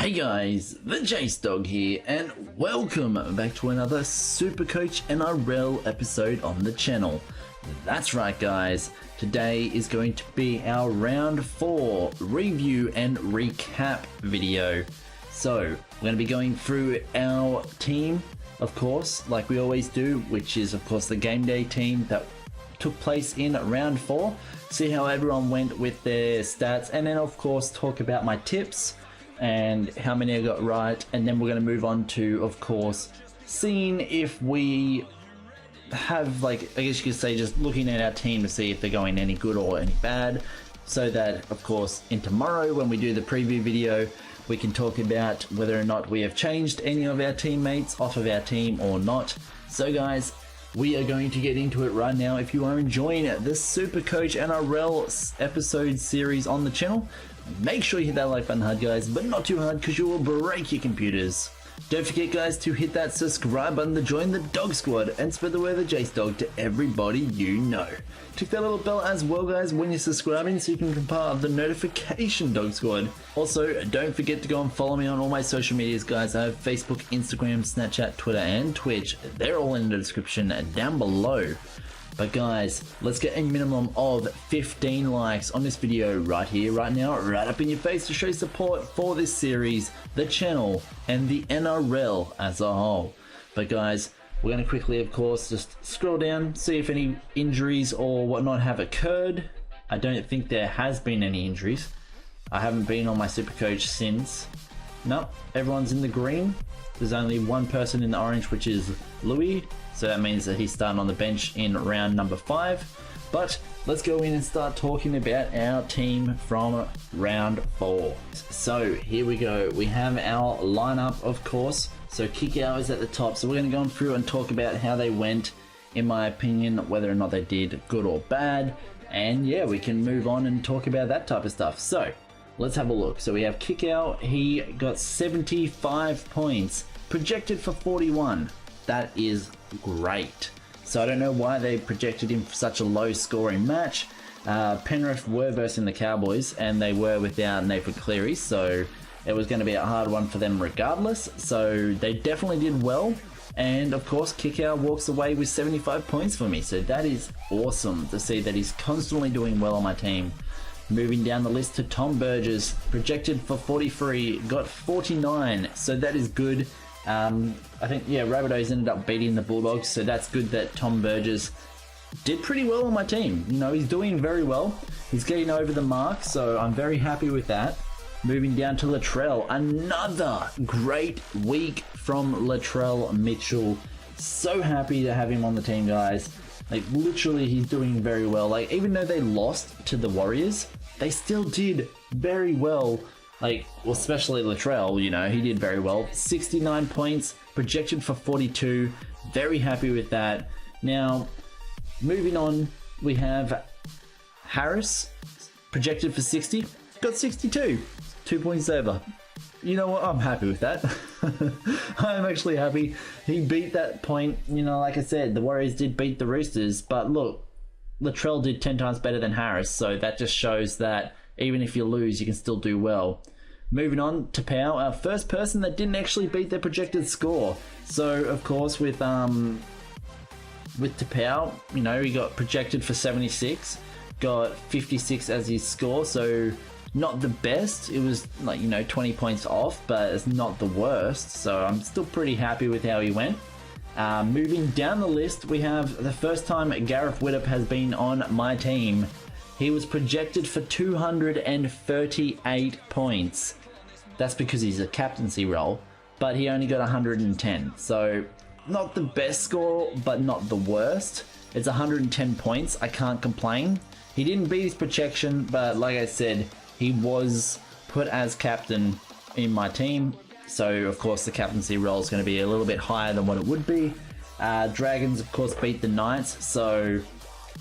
Hey guys, TheJaseDawg here, and welcome back to another Supercoach NRL episode on the channel. That's right guys, today is going to be our round 4 review and recap video. So, we're going to be going through our team, of course, like we always do, which is of course the game day team that took place in round 4. See how everyone went with their stats, and then of course talk about my tips and how many I got right, and then we're going to move on to, of course, seeing if we have, like, I guess you could say, just looking at our team to see if they're going any good or any bad, so that, of course, in tomorrow when we do the preview video, we can talk about whether or not we have changed any of our teammates off of our team or not. So guys, we are going to get into it right now. If you are enjoying this Supercoach NRL episode series on the channel, make sure you hit that like button hard guys, but not too hard because you will break your computers. Don't forget guys to hit that subscribe button to join the dog squad and spread the word of the TheJaseDawg to everybody you know. Click that little bell as well guys when you're subscribing so you can be part of the notification dog squad. Also, don't forget to go and follow me on all my social medias guys. I have Facebook, Instagram, Snapchat, Twitter and Twitch. They're all in the description down below. But guys, let's get a minimum of 15 likes on this video right here, right now, right up in your face to show support for this series, the channel, and the NRL as a whole. But guys, we're going to quickly, of course, just scroll down, see if any injuries or whatnot have occurred. I don't think there has been any injuries. I haven't been on my Supercoach since. Nope, everyone's in the green. There's only one person in the orange, which is Louis. So that means that he's starting on the bench in round number 5. But let's go in and start talking about our team from round 4. So here we go. We have our lineup, of course. So kick out is at the top. So we're going to go through and talk about how they went, in my opinion, whether or not they did good or bad. And yeah, we can move on and talk about that type of stuff. So let's have a look. So we have kick out. He got 75 points, projected for 41. That is great. So I don't know why they projected him for such a low scoring match. Penrith were versing the Cowboys and they were without Nathan Cleary, so it was going to be a hard one for them regardless. So they definitely did well, and of course Kickout walks away with 75 points for me, so that is awesome to see that he's constantly doing well on my team. Moving down the list to Tom Burgess, projected for 43, got 49, so that is good. I think, yeah, Rabbitohs ended up beating the Bulldogs, so that's good that Tom Burgess did pretty well on my team. You know, he's doing very well. He's getting over the mark, so I'm very happy with that. Moving down to Latrell, another great week from Latrell Mitchell. So happy to have him on the team, guys. Like, literally, he's doing very well. Like, even though they lost to the Warriors, they still did very well. Like, well, especially Latrell, you know, he did very well. 69 points, projected for 42. Very happy with that. Now, moving on, we have Harris, projected for 60. Got 62. 2 points over. You know what? I'm happy with that. I'm actually happy. He beat that point. You know, like I said, the Warriors did beat the Roosters. But look, Latrell did 10 times better than Harris. So that just shows that even if you lose, you can still do well. Moving on to Powell, our first person that didn't actually beat their projected score. So, of course, with Tapau, you know, he got projected for 76, got 56 as his score, so not the best. It was like, you know, 20 points off, but it's not the worst. So I'm still pretty happy with how he went. Moving down the list, we have the first time Gareth Widdop has been on my team. He was projected for 238 points. That's because he's a captaincy role, but he only got 110. So not the best score, but not the worst. It's 110 points. I can't complain. He didn't beat his projection, but like I said, he was put as captain in my team. So of course the captaincy role is going to be a little bit higher than what it would be. Dragons, of course, beat the Knights. So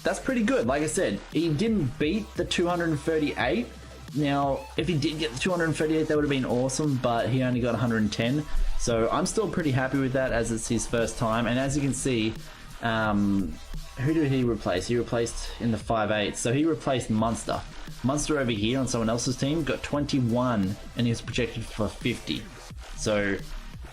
that's pretty good. Like I said, he didn't beat the 238. Now, if he did get the 238, that would have been awesome, but he only got 110. So I'm still pretty happy with that as it's his first time. And as you can see, Who did he replace? He replaced in the 5'8", so he replaced Munster. Munster over here on someone else's team got 21 and he was projected for 50. So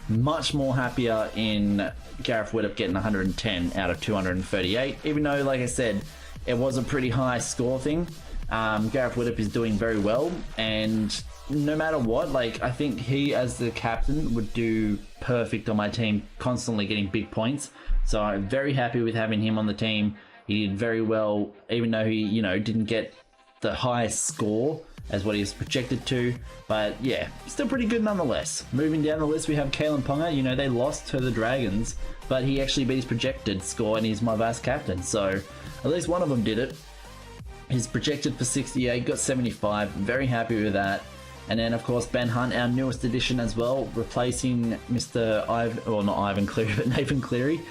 much more happier in Gareth Widdop getting 110 out of 238, even though, like I said, it was a pretty high score thing. Gareth Widdop is doing very well, and no matter what, like, I think he as the captain would do perfect on my team, constantly getting big points. So I'm very happy with having him on the team. He did very well, even though he, you know, didn't get the highest score as what he was projected to. But yeah, still pretty good nonetheless. Moving down the list, we have Kalen Ponga. You know, they lost to the Dragons, but he actually beat his projected score and he's my vice captain. So at least one of them did it. He's projected for 68, got 75. Very happy with that. And then, of course, Ben Hunt, our newest addition as well, replacing Mr. Nathan Cleary.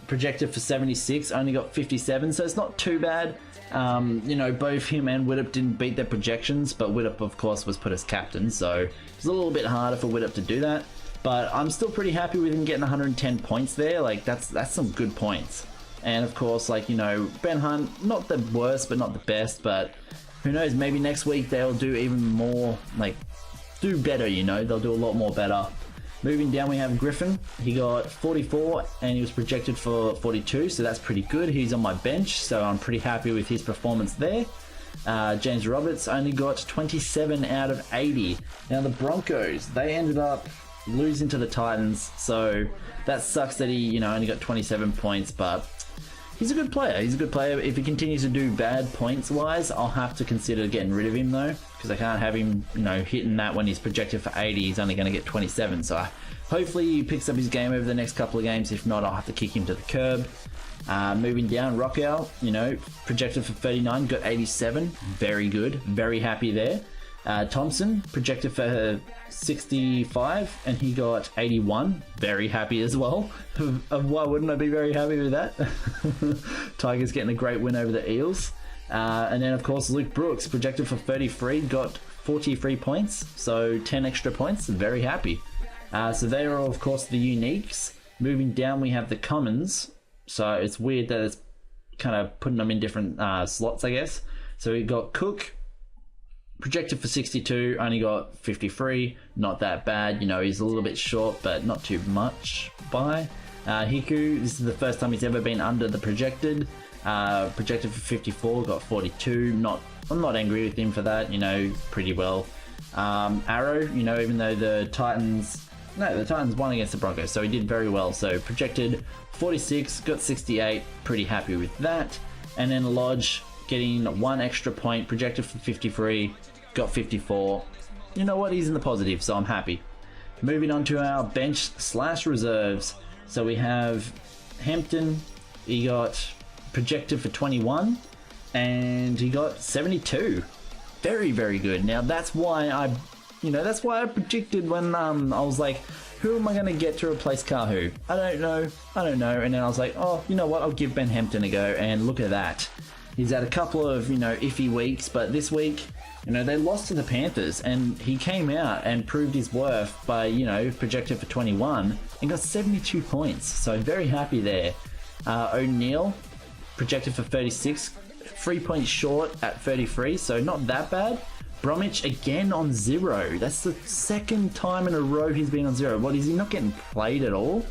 Projected for 76, only got 57, so it's not too bad. You know, both him and Widdop didn't beat their projections, but Widdop, of course, was put as captain, so it's a little bit harder for Widdop to do that. But I'm still pretty happy with him getting 110 points there. Like, that's some good points. And, of course, like, you know, Ben Hunt, not the worst, but not the best, but who knows, maybe next week they'll do even more, like, do better, you know, they'll do a lot more better. Moving down, we have Griffin. He got 44 and he was projected for 42, so that's pretty good. He's on my bench, so I'm pretty happy with his performance there. James Roberts only got 27 out of 80. Now the Broncos, they ended up losing to the Titans, so that sucks that he, you know, only got 27 points, but he's a good player. He's a good player. If he continues to do bad points-wise, I'll have to consider getting rid of him, though, because I can't have him, you know, hitting that when he's projected for 80. He's only going to get 27. So hopefully he picks up his game over the next couple of games. If not, I'll have to kick him to the curb. Moving down, Rockow, you know, projected for 39, got 87. Very good. Very happy there. Thompson, projected for 65, and he got 81. Very happy as well. Why wouldn't I be very happy with that? Tigers getting a great win over the Eels. And then, of course, Luke Brooks, projected for 33, got 43 points, so 10 extra points. Very happy. So they are, of course, the uniques. Moving down, we have the commons. So it's weird that it's kind of putting them in different slots, I guess. So we got Cook, projected for 62, only got 53. Not that bad. You know, he's a little bit short, but not too much by. Hiku, this is the first time he's ever been under the projected. Projected for 54, got 42. I'm not angry with him for that, you know, pretty well. Arrow, you know, even though the Titans won against the Broncos, so he did very well. So projected 46, got 68, pretty happy with that. And then Lodge, getting 1 extra point, projected for 53, got 54. You know what, he's in the positive, so I'm happy. Moving on to our bench / reserves. So we have Hampton, he got projected for 21 and he got 72. Very, very good. Now that's why I predicted when I was like, who am I going to get to replace Kahu? I don't know. And then I was like, oh, you know what, I'll give Ben Hampton a go, and look at that. He's had a couple of, you know, iffy weeks, but this week, you know, they lost to the Panthers and he came out and proved his worth by, you know, projected for 21 and got 72 points. So very happy there. O'Neill, projected for 36, 3 points short at 33, so not that bad. Bromwich again on 0. That's the second time in a row he's been on 0. What, is he not getting played at all?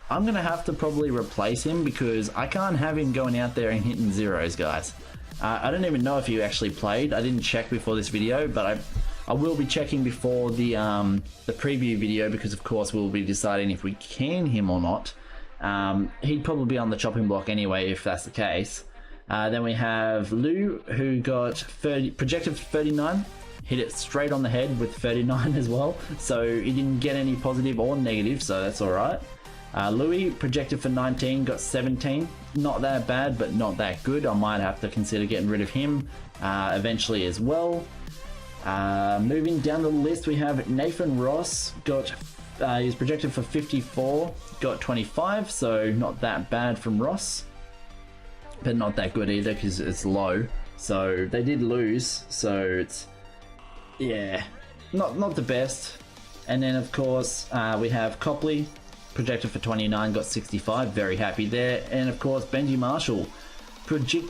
I'm going to have to probably replace him because I can't have him going out there and hitting zeros, guys. I don't even know if he actually played. I didn't check before this video, but I will be checking before the preview video because, of course, we'll be deciding if we can him or not. He'd probably be on the chopping block anyway if that's the case. Then we have Lou, who got projected for 39. Hit it straight on the head with 39 as well. So he didn't get any positive or negative, so that's all right. Louis, projected for 19, got 17. Not that bad, but not that good. I might have to consider getting rid of him eventually as well. Moving down the list, we have Nathan Ross. He's projected for 54, got 25, so not that bad from Ross. But not that good either because it's low. So they did lose, so it's, yeah, not the best. And then, of course, we have Copley. projected for 29, got 65. Very happy there. And of course, Benji Marshall, projected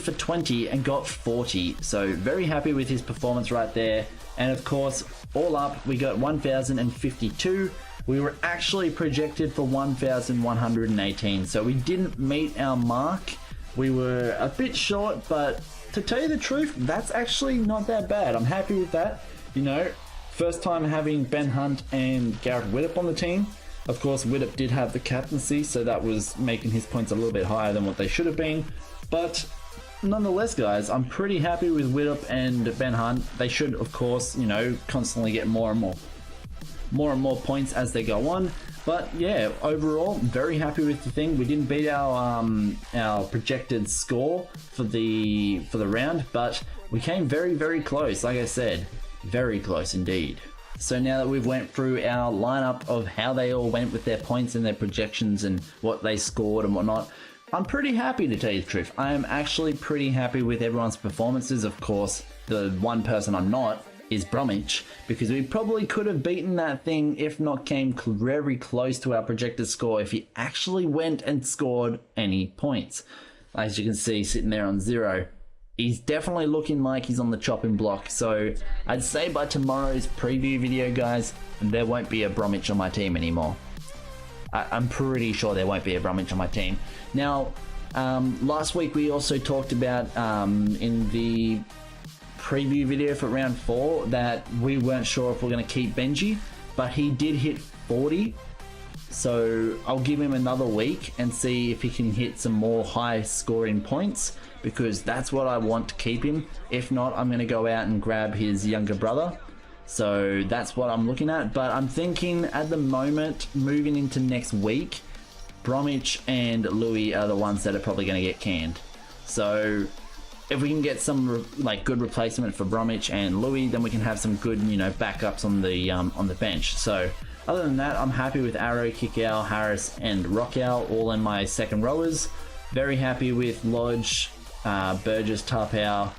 for 20 and got 40. So very happy with his performance right there. And of course, all up, we got 1,052. We were actually projected for 1,118. So we didn't meet our mark. We were a bit short, but to tell you the truth, that's actually not that bad. I'm happy with that. You know, first time having Ben Hunt and Garrett Widdop on the team. Of course, Widdop did have the captaincy, so that was making his points a little bit higher than what they should have been. But nonetheless, guys, I'm pretty happy with Widdop and Ben Hunt. They should, of course, you know, constantly get more and more points as they go on. But yeah, overall, very happy with the thing. We didn't beat our projected score for the round, but we came very, very close. Like I said, very close indeed. So now that we've went through our lineup of how they all went with their points and their projections and what they scored and whatnot, I'm pretty happy, to tell you the truth. I am actually pretty happy with everyone's performances. Of course, the one person I'm not is Bromwich, because we probably could have beaten that thing, if not came very close to our projected score, if he actually went and scored any points. As you can see, sitting there on 0. He's definitely looking like he's on the chopping block. So I'd say by tomorrow's preview video, guys, there won't be a Bromwich on my team anymore. I'm pretty sure there won't be a Bromwich on my team. Now, last week we also talked about in the preview video for round 4 that we weren't sure if we're going to keep Benji, but he did hit 40. So I'll give him another week and see if he can hit some more high scoring points, because that's what I want to keep him. If not, I'm going to go out and grab his younger brother. So that's what I'm looking at. But I'm thinking at the moment, moving into next week, Bromwich and Louis are the ones that are probably going to get canned. So if we can get some like good replacement for Bromwich and Louis, then we can have some good, you know, backups on the bench. So other than that, I'm happy with Arrow, Kickow, Harris, and Rockow, all in my second rowers. Very happy with Lodge, Burgess, Tarpow.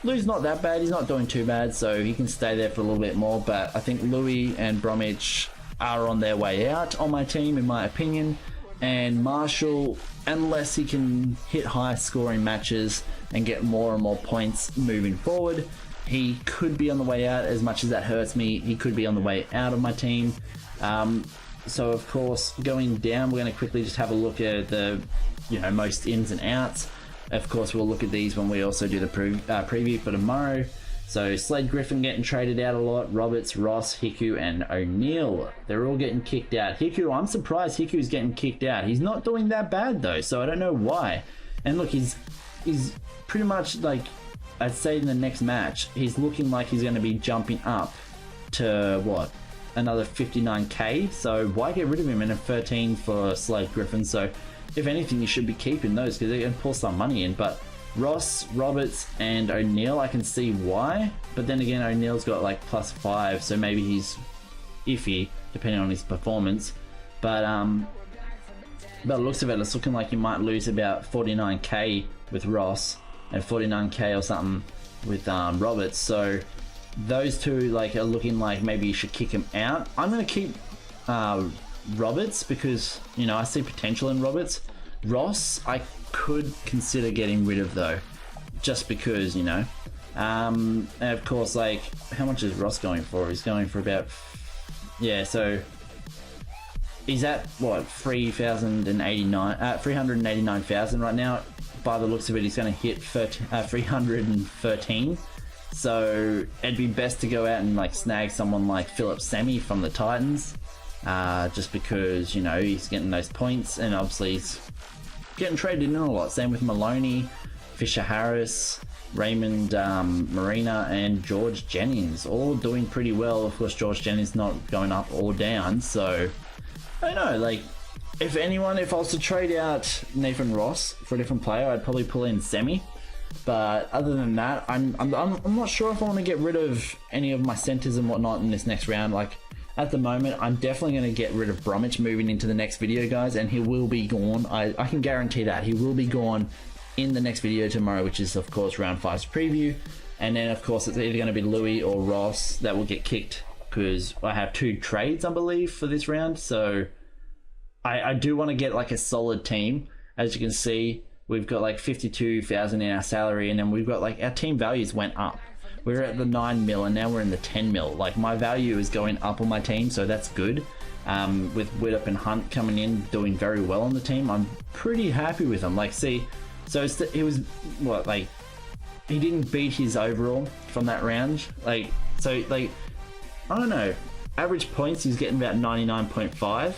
Louis not that bad. He's not doing too bad, so he can stay there for a little bit more. But I think Louis and Bromwich are on their way out on my team, in my opinion. And Marshall, unless he can hit high scoring matches and get more and more points moving forward, he could be on the way out. As much as that hurts me, he could be on the way out of my team. So of course, going down, we're going to quickly just have a look at the, you know, most ins and outs. Of course, we'll look at these when we also do the preview for tomorrow. So Slade Griffin getting traded out a lot. Roberts, Ross, Hiku, and O'Neill. They're all getting kicked out. Hiku, I'm surprised Hiku's getting kicked out. He's not doing that bad though, so I don't know why. And look, he's pretty much like, I'd say in the next match, he's looking like he's going to be jumping up to what? Another 59k. So why get rid of him in a 13 for Slade Griffin? So if anything, you should be keeping those because they can pull some money in. But Ross, Roberts, and O'Neill, I can see why. But then again, O'Neill's got like +5, so maybe he's iffy depending on his performance. But by the looks of it, it's looking like you might lose about 49k with Ross and 49k or something with Roberts. So those two like are looking like maybe you should kick him out. I'm going to keep Roberts because, you know, I see potential in Roberts. Ross, I could consider getting rid of though, just because, you know. And of course, like, how much is Ross going for? He's going for about, yeah, so he's at what, 389,000 right now. By the looks of it, he's going to hit 313. So it'd be best to go out and like snag someone like Philip Semi from the Titans, just because, you know, he's getting those points and obviously he's getting traded in a lot. Same with Maloney, Fisher Harris, Raymond Marina, and George Jennings, all doing pretty well. Of course, George Jennings not going up or down, so I don't know, like, if I was to trade out Nathan Ross for a different player, I'd probably pull in Semi. But other than that, I'm not sure if I want to get rid of any of my centers and whatnot in this next round. Like, at the moment, I'm definitely going to get rid of Bromwich moving into the next video, guys, and he will be gone. I can guarantee that. He will be gone in the next video tomorrow, which is, of course, round 5's preview. And then, of course, it's either going to be Louis or Ross that will get kicked because I have 2 trades, I believe, for this round. So I do want to get like a solid team. As you can see, we've got like 52,000 in our salary, and then we've got like our team values went up. We were at the 9 mil and now we're in the 10 mil. Like my value is going up on my team, so that's good. With Widdop and Hunt coming in, doing very well on the team, I'm pretty happy with them. Like, see, so it was what, like, he didn't beat his overall from that round. Like, so like, I don't know, average points he's getting about 99.5,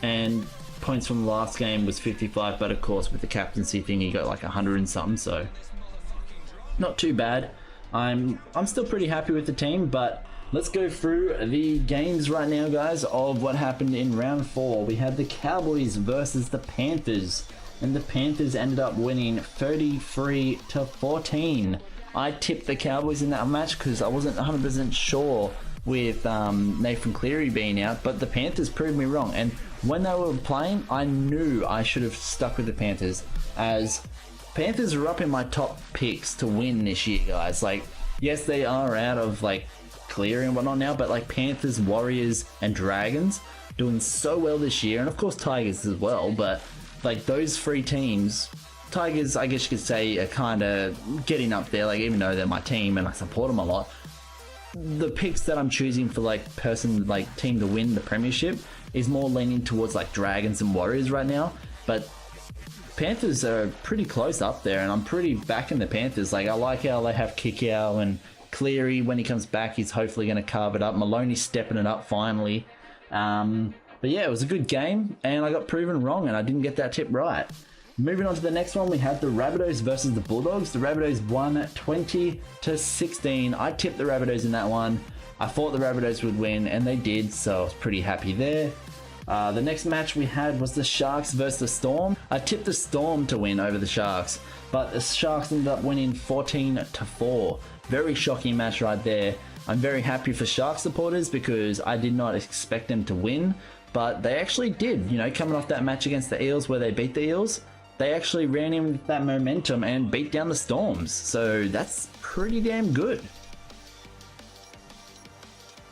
and points from the last game was 55. But of course, with the captaincy thing, he got like 100 and something. So not too bad. I'm still pretty happy with the team, but let's go through the games right now, guys, of what happened in round 4. We had the Cowboys versus the Panthers, and the Panthers ended up winning 33-14. I tipped the Cowboys in that match because I wasn't 100% sure with Nathan Cleary being out, but the Panthers proved me wrong. And when they were playing, I knew I should have stuck with the Panthers, as Panthers are up in my top picks to win this year, guys. Like, yes, they are out of like Cleary and whatnot now, but like Panthers, Warriors, and Dragons doing so well this year, and of course Tigers as well. But like those 3 teams, Tigers, I guess you could say, are kind of getting up there. Like, even though they're my team and I support them a lot, the picks that I'm choosing for like team to win the premiership is more leaning towards like Dragons and Warriors right now. But Panthers are pretty close up there, and I'm pretty backing the Panthers. Like, I like how they have Kikau, and Cleary, when he comes back, he's hopefully going to carve it up. Maloney's stepping it up finally. But yeah, it was a good game, and I got proven wrong, and I didn't get that tip right. Moving on to the next one, we had the Rabbitohs versus the Bulldogs. The Rabbitohs won 20-16. I tipped the Rabbitohs in that one. I thought the Rabbitohs would win, and they did, so I was pretty happy there. The next match we had was the Sharks versus the Storm. I tipped the Storm to win over the Sharks, but the Sharks ended up winning 14-4. Very shocking match right there. I'm very happy for Shark supporters because I did not expect them to win, but they actually did. You know, coming off that match against the Eels where they beat the Eels, they actually ran in with that momentum and beat down the Storms. So that's pretty damn good.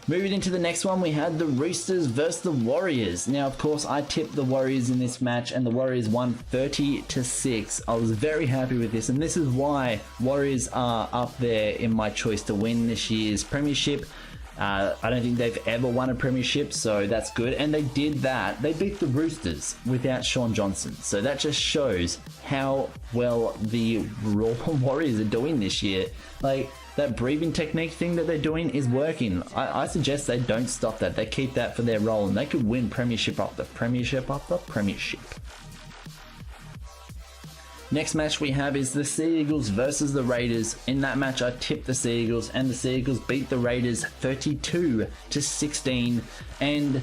Moving into the next one, we had the Roosters versus the Warriors. Now, of course, I tipped the Warriors in this match, and the Warriors won 30-6. I was very happy with this, and this is why Warriors are up there in my choice to win this year's premiership. I don't think they've ever won a premiership, so that's good. And they did that. They beat the Roosters without Sean Johnson. So that just shows how well the Warriors are doing this year. Like, that breathing technique thing that they're doing is working. I suggest they don't stop that. They keep that for their role, and they could win premiership after premiership after premiership. Next match we have is the Sea Eagles versus the Raiders. In that match, I tipped the Sea Eagles, and the Sea Eagles beat the Raiders 32-16. And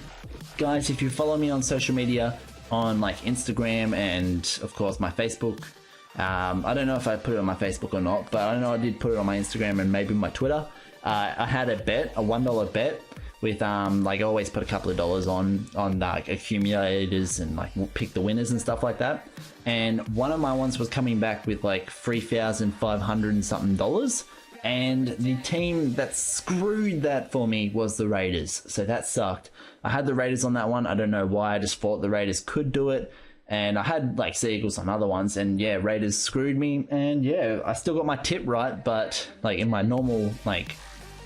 guys, if you follow me on social media, on like Instagram and of course my Facebook, I don't know if I put it on my Facebook or not, but I know I did put it on my Instagram and maybe my Twitter. I had a bet, a $1 bet with like I always put a couple of dollars on like accumulators and like pick the winners and stuff like that. And one of my ones was coming back with like $3,500 and something dollars. And the team that screwed that for me was the Raiders. So that sucked. I had the Raiders on that one. I don't know why. I just thought the Raiders could do it. And I had like Sea Eagles on other ones. And yeah, Raiders screwed me. And yeah, I still got my tip right. But like in my normal, like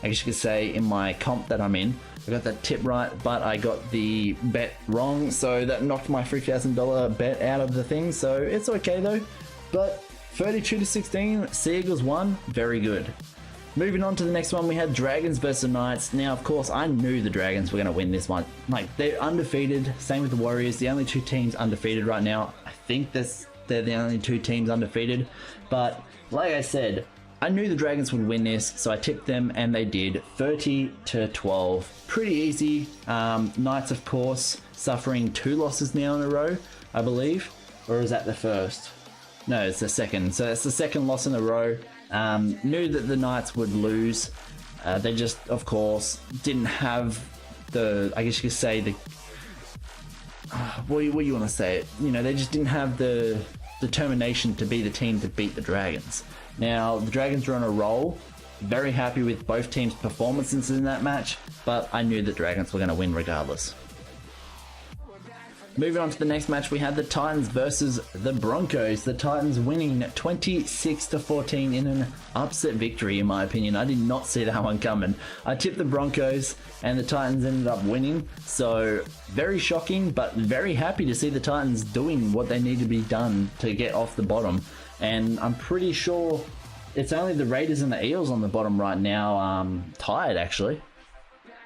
I guess you could say in my comp that I'm in, I got that tip right, but I got the bet wrong. So that knocked my $3,000 bet out of the thing. So it's okay though. But 32-16, Sea Eagles won. Very good. Moving on to the next one, we had Dragons versus Knights. Now, of course, I knew the Dragons were going to win this one. Like, they're undefeated. Same with the Warriors. The only two teams undefeated right now. I think they're the only two teams undefeated. But, like I said, I knew the Dragons would win this, so I tipped them, and they did. 30-12. Pretty easy. Knights, of course, suffering 2 losses now in a row, I believe. Or is that the first? No, it's the second. So it's the second loss in a row. Knew that the Knights would lose. They just, of course, didn't have the, I guess you could say, the, what do you want to say it? You know, they just didn't have the determination to be the team to beat the Dragons. Now, the Dragons are on a roll. very happy with both teams' performances in that match, but I knew the Dragons were going to win regardless. Moving on to the next match, we had the Titans versus the Broncos. The Titans winning 26-14 in an upset victory, in my opinion. I did not see that one coming. I tipped the Broncos and the Titans ended up winning. So very shocking, but very happy to see the Titans doing what they need to be done to get off the bottom. And I'm pretty sure it's only the Raiders and the Eels on the bottom right now, tied actually.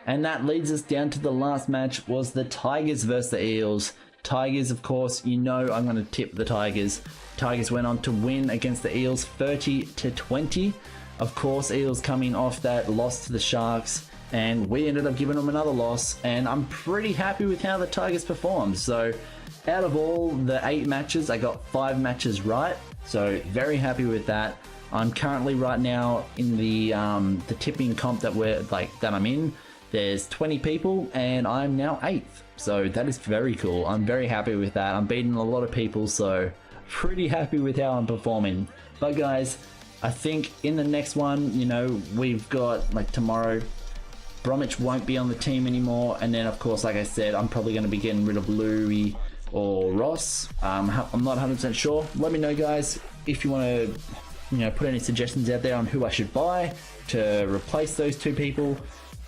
And that leads us down to the last match, was the Tigers versus the Eels. Tigers, of course, you know I'm going to tip the Tigers. Tigers went on to win against the Eels 30-20. Of course, Eels coming off that loss to the Sharks, and we ended up giving them another loss. And I'm pretty happy with how the Tigers performed. So out of all the 8 matches, I got 5 matches right. So very happy with that. I'm currently right now in the tipping comp that I'm in. There's 20 people and I'm now 8th. So that is very cool. I'm very happy with that. I'm beating a lot of people, so pretty happy with how I'm performing. But guys, I think in the next one, you know, we've got like tomorrow, Bromwich won't be on the team anymore. And then of course, like I said, I'm probably going to be getting rid of Louis or Ross. I'm not 100% sure. Let me know, guys, if you want to, you know, put any suggestions out there on who I should buy to replace those 2 people.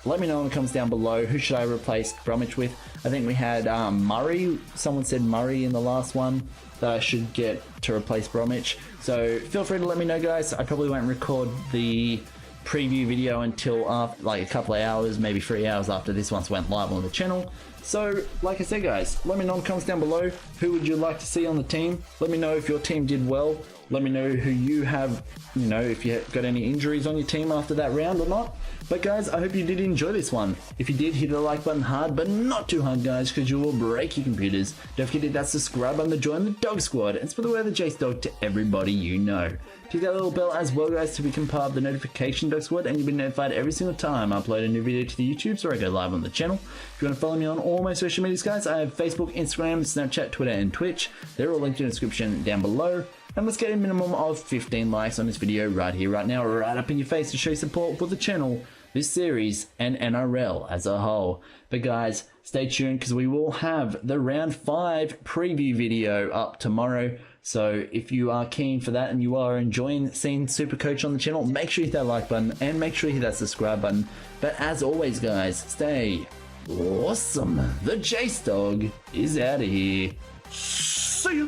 Let me know in the comments down below. Who should I replace Bromwich with? I think we had Murray. Someone said Murray in the last one that I should get to replace Bromwich. So feel free to let me know, guys. I probably won't record the preview video until after, like a couple of hours, maybe 3 hours after this once went live on the channel. So like I said, guys, let me know in the comments down below. Who would you like to see on the team? Let me know if your team did well. Let me know who you have, you know, if you got any injuries on your team after that round or not. But guys, I hope you did enjoy this one. If you did, hit the like button hard, but not too hard, guys, because you will break your computers. Don't forget to hit that subscribe button to join the dog squad and spread the word of the JaseDawg to everybody you know. Hit that little bell as well, guys, to become part of the notification dog squad, and you'll be notified every single time I upload a new video to the YouTube or I go live on the channel. If you want to follow me on all my social medias, guys, I have Facebook, Instagram, Snapchat, Twitter, and Twitch. They're all linked in the description down below. And let's get a minimum of 15 likes on this video right here, right now, right up in your face to show support for the channel, this series, and NRL as a whole. But guys, stay tuned because we will have the round 5 preview video up tomorrow. So if you are keen for that and you are enjoying seeing Supercoach on the channel, make sure you hit that like button and make sure you hit that subscribe button. But as always, guys, stay awesome. The JaseDawg is out of here. See ya.